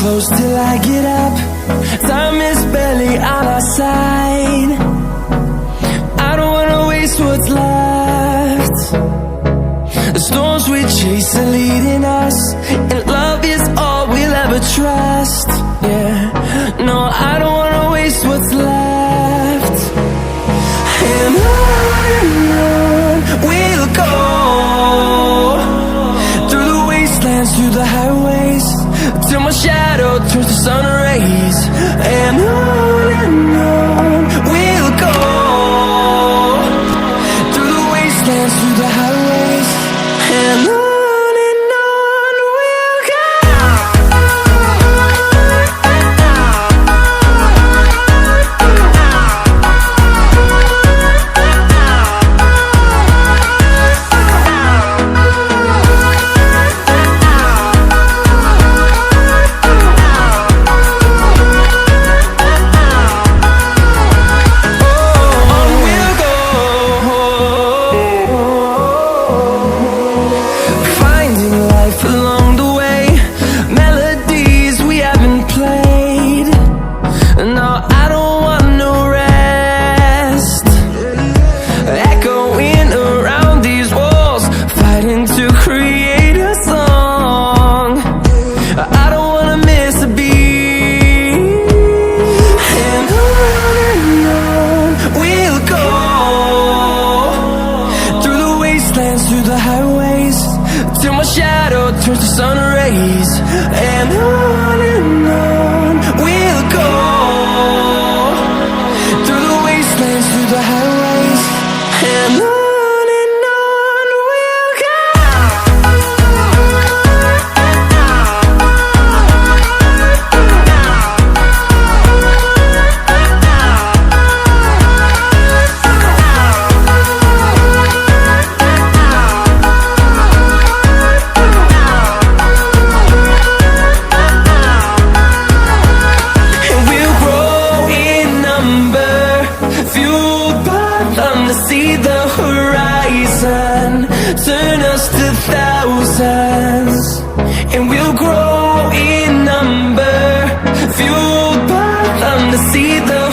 close till I get up. Time is barely on our side. I don't wanna waste what's left. The storms we chase are leading us, and love is all we'll ever trust. Yeah, no, I don't wanna waste what's left. And on we'll go, through the wastelands, through the highways, till my shadow turns to sun rays. And on we'll go, through the wastelands, through the highways, and on we'll go. Through the highways, till my shadow turns to sun rays. And on we'll go, through the wastelands, through the highways, and on we'll go. See the horizon, turn us to thousands, and we'll grow in number, fueled by them to see the